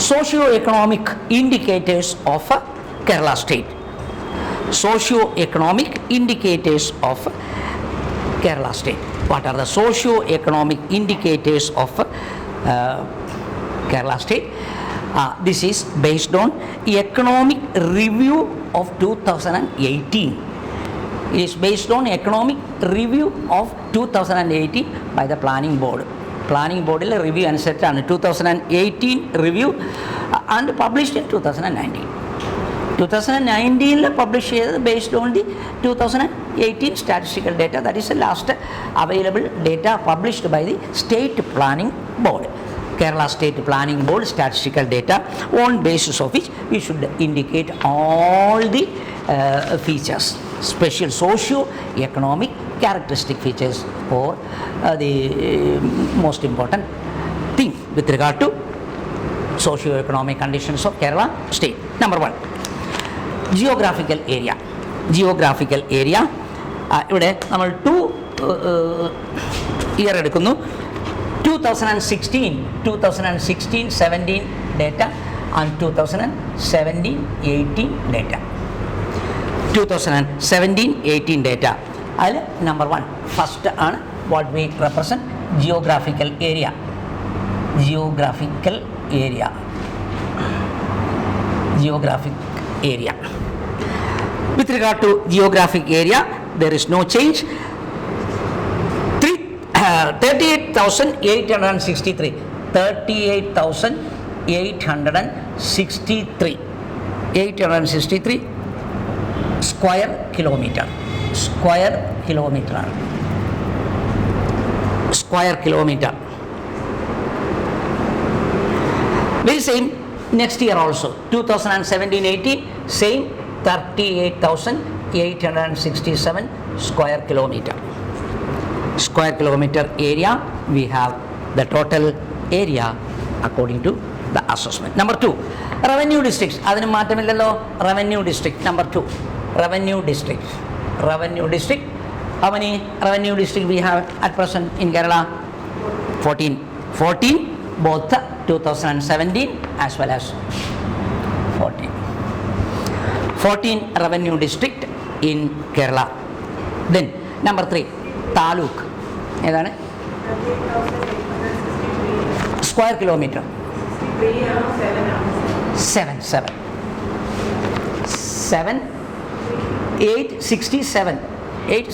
socio-economic indicators of Kerala state. Socio-economic indicators of Kerala state. What are the socio-economic indicators of Kerala state? This is based on economic review of 2018. It is based on economic review of 2018 by the planning board. Planning board review അനുസരിച്ചാണ് 2018 review and published in 2019. 2019 published based on the 2018 statistical data, that is the last available data published by the state planning board. Kerala State Planning Board statistical data, on basis of which we should indicate all the features, special socio-economic characteristic features for the most important thing with regard to socio-economic conditions of Kerala state. Number one, geographical area. Geographical area, ഇവിടെ നമ്മൾ 2 year എടുക്കുന്നു. 2016-17 data and 2017-18 data. 2017-18 data. അതിൽ number 1 first ആണ് what we represent geographical area. Geographical area. Geographic area. With regard to geographic area, there is no change. 38,863. 38,863. 863 square kilometer. Square kilometer. Square kilometer. Very same next year also. 2017-18 same 38,867 square kilometer. Square kilometer area, we have the total area according to the assessment. Number 2, revenue districts. Adinu maatamillalo, revenue district. Number 2, revenue district. Revenue district. How many revenue district we have at present in Kerala? 14. 14 both 2017 as well as 14. 14 revenue district in Kerala. Then number 3, taluk. ഏതാണ്? Square kilometre 867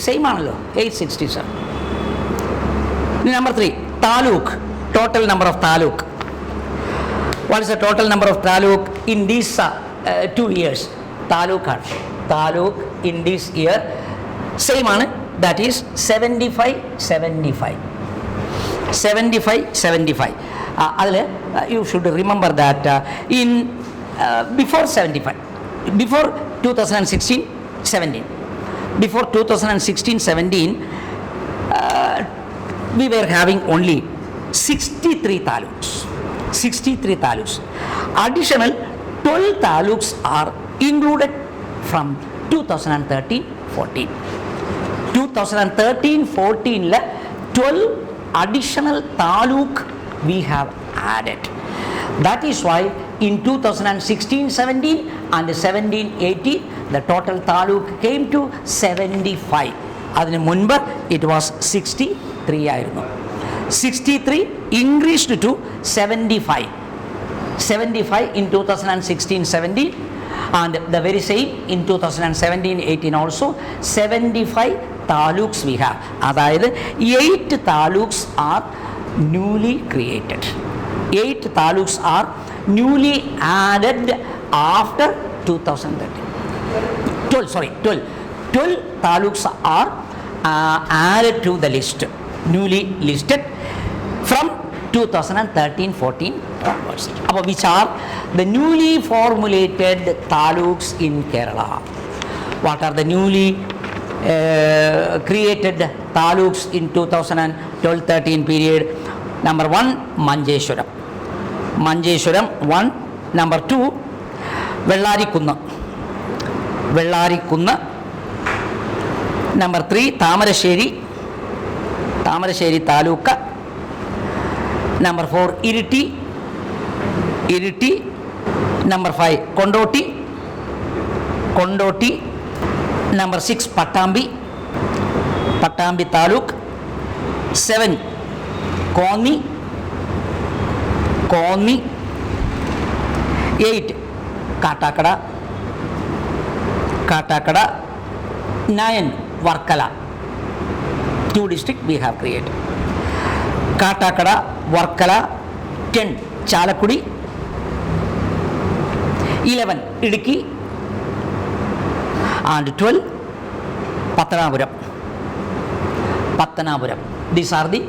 same ആണല്ലോ 867. Number 3, taluk. Total number of taluk. What is the total number of taluk in these 2 years? താലൂക്കാണ്. Taluk in these year same ആണ്. That is 75. അതിൽ you should remember that in before 75, before 2016-17, before 2016-17 we were having only 63 taluks. 63 taluks. Additional 12 taluks are included from 2013-14. 2013-14 12 additional taluk we have added. That is why in 2016-17 and 17-18 the total taluk came to 75. Adinu munba it was 63 ആയിരുന്നു. 63 increased to 75. 75 in 2016-17 and the very same in 2017-18 also 75 taluks we have. അതായത് 8 taluks are newly created. 8 taluks are newly added after 2013. 12 taluks are added to the list, newly listed from 2013-14 onwards. Which are the newly formulated taluks in Kerala? What are the newly created taluks in 2012-13 period? Number 1, Manjeshwaram. Manjeshwaram 1. Number 2, Vellarikkunna. Vellarikkunna. Number 3, Tamarasheri. Tamarasheri Taluka. Number 4, Iriti. Iriti. Number 5, Kondoti. Number 6, Patambi Taluk. 7, Konni. 8, Katakada. 9, Varkala. 2 districts we have created. Katakada, Varkala. 10, Chalakudi. 11, Idiki. And 12, Pattanapuram. These are the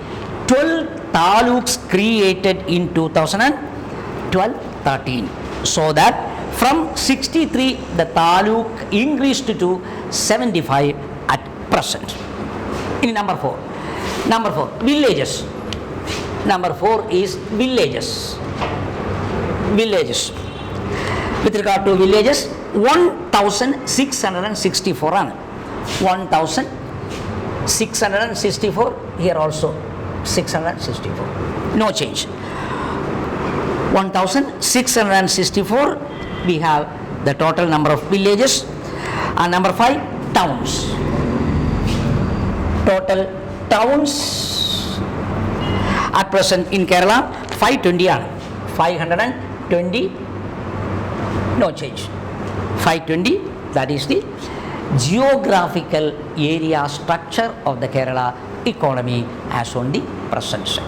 12 taluks created in 2012-13. So that from 63 the taluk increased to 75 at present. In number 4, villages. Number 4 is villages. With regard to villages, 1664 ആണ്. 1664, here also 664, no change. 1664 we have the total number of villages. And number 5, towns. Total towns at present in Kerala 520 ആണ്. 520, no change. 520, that is the geographical area structure of the Kerala economy as on the present.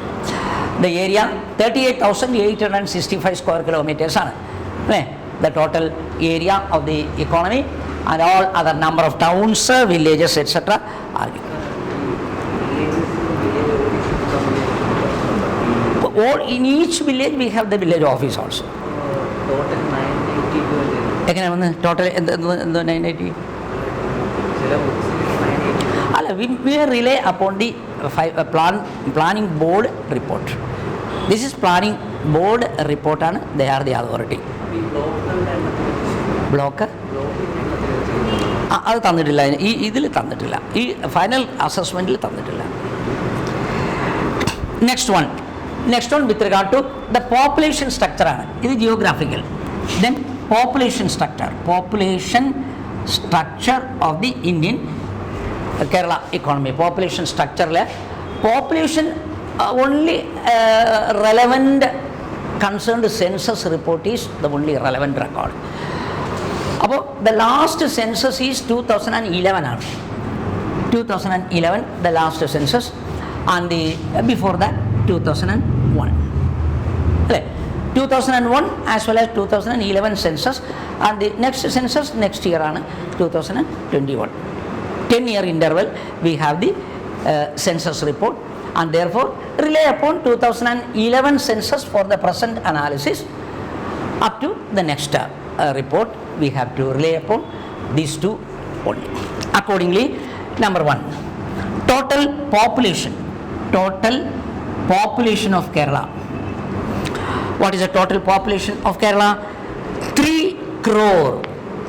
The area 38,865 square kilometers ആണ്. The total area of the economy, and all other number of towns, villages, etc. are given. Or in each village we have the village office also. Total 980. എങ്ങനെയാണ് വന്ന് total എന്ത് 980? അല്ല, we rely upon the planning board report. This is planning board report ആണ്. They are the authority. Block അത് തന്നിട്ടില്ല, ഇതിൽ തന്നിട്ടില്ല, ഈ ഫൈനൽ അസസ്മെൻറ്റിൽ തന്നിട്ടില്ല. Next one with regard to the population structure ആണ്. ഇത് geographical. Then population structure of the Indian Kerala economy. Population structure population only relevant concerned census report is the only relevant record. About the last census is 2011 ആണ്. 2011 the last census, and the before that 2001. 2001 as well as 2011 census, and the next census next year ആണ് 2021. 10-year interval we have the census report, and therefore rely upon 2011 census for the present analysis. Up to the next report we have to rely upon these two only. Accordingly, number 1, total population of Kerala. What is the total population of Kerala? 3 crore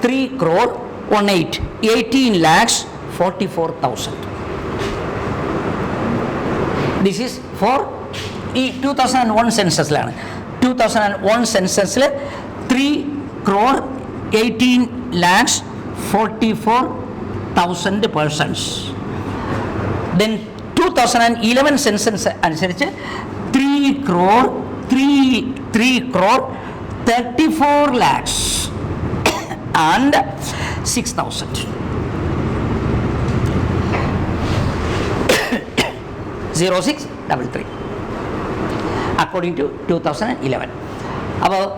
18,44,000. This is for 2001 census. 2001 census 3 crore 18,44,000 persons. Then 2011 census അനുസരിച്ച് 3 crore 34 lakhs and 6,000. 0633 according to 2011. About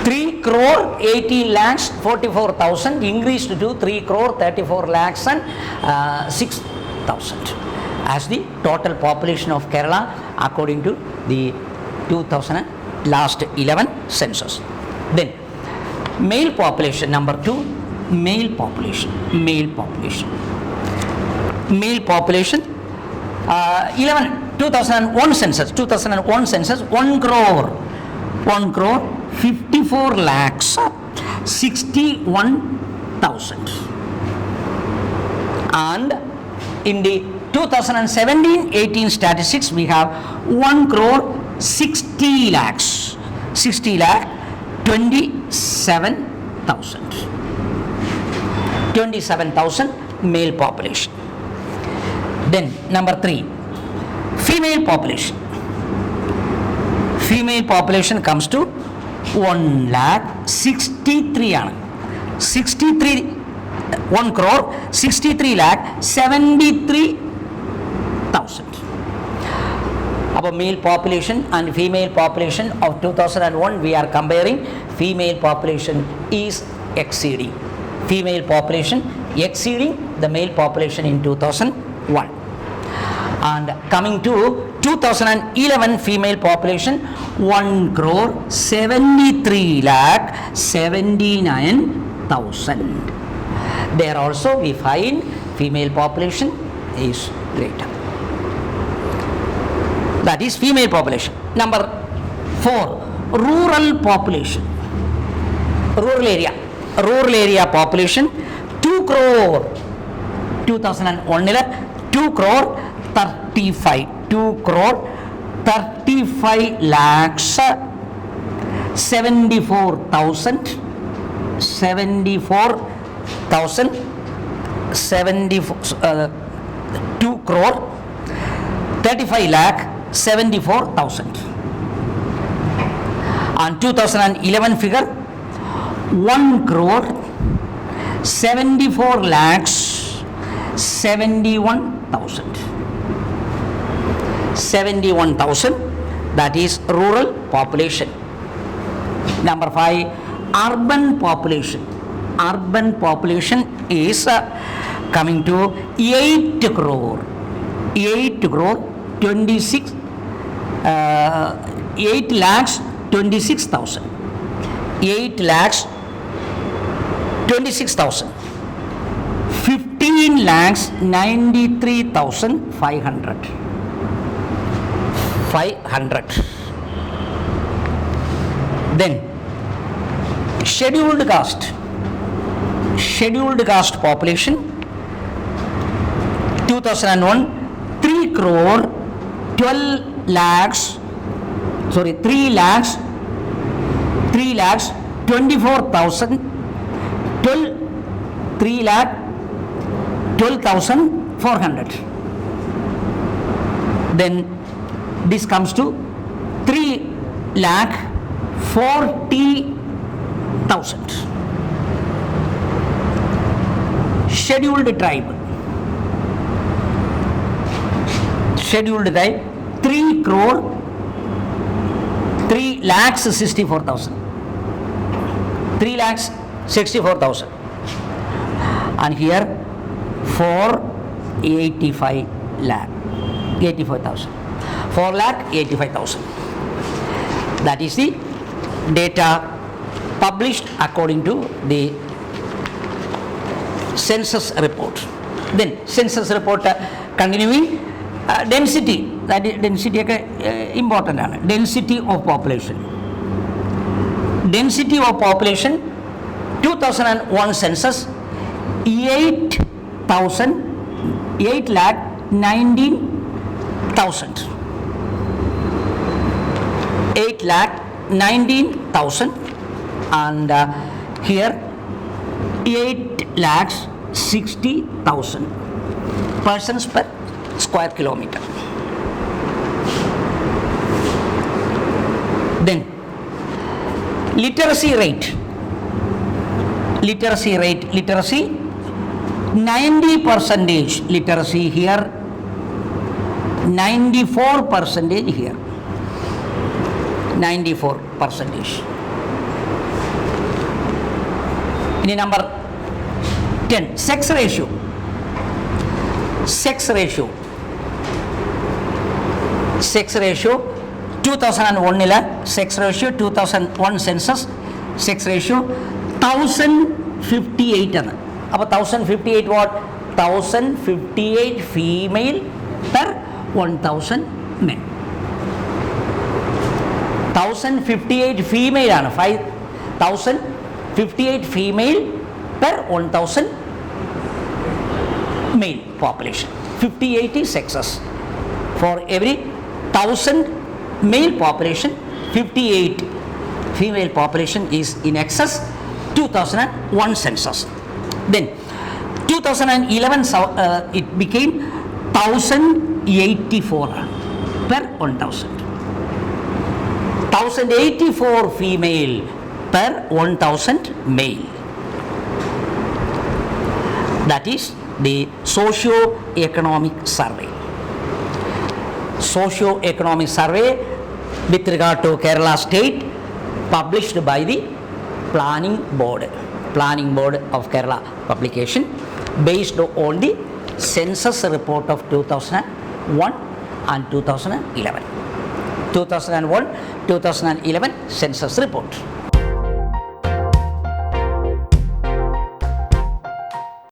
3 crore 18 lakhs 44,000 increased to 3 crore 34 lakhs and 6,000 as the total population of Kerala according to the 2011 census. Then male population, number 2, male population 2001 census 1 crore 54 lakhs 61,000, and in the 2017-18 statistics we have 1 crore 60 lakhs 60 lakh 27,000 male population. Then number 3, female population. Female population comes to 1 lakh 63 ആണ് 1 crore 63 lakh 73,000. About male population and female population of 2001 we are comparing. Female population is exceeding the male population in 2001. And coming to 2011 female population 1 crore 73 lakh 79,000. There also we find female population is greater. That is female population. Number 4, rural population. Rural area population 2 crore 2001 2 crore 35 lakhs 74,000 2 crore 35 lakh 74,000. And 2011 figure 1 crore 74 lakhs 71,000. That is rural population. Number 5, urban population. Urban population is coming to 8 crore 26 8 lakhs 26,000 15 lakhs 93,500. Then scheduled caste population 2001 3 crore 12 lakhs 3 lakhs 24,000 3 lakh 12,400. Then this comes to 3 lakh 40,000. Scheduled tribe 3 crore 3 lakhs 64,000 and here 4,85,000. That is the data published according to the census report. Then census report continuing, density, that is density important ആണ്. Density of population 2001 census 819,000 and here 8,60,000 persons per square kilometer. Then literacy rate 90% literacy here, 94% here, 94%. In number 10, sex ratio 2001 sex ratio 2001 census sex ratio 1058 ആണ്. അപ്പോൾ 1058 what? 1058 female per 1000 men. 1058 female ആണ്, 1058 female per 1000 male population. 58 is sexes. For every 1000 male population, 58 female population is in excess 2001 census. Then 2011 it became 1084 per 1000. 1084 female per 1000 male. That is the socio-economic survey. Socio-economic survey with regard to Kerala state, published by the Planning Board of Kerala publication, based on the census report of 2001 and 2011. 2001-2011 census report.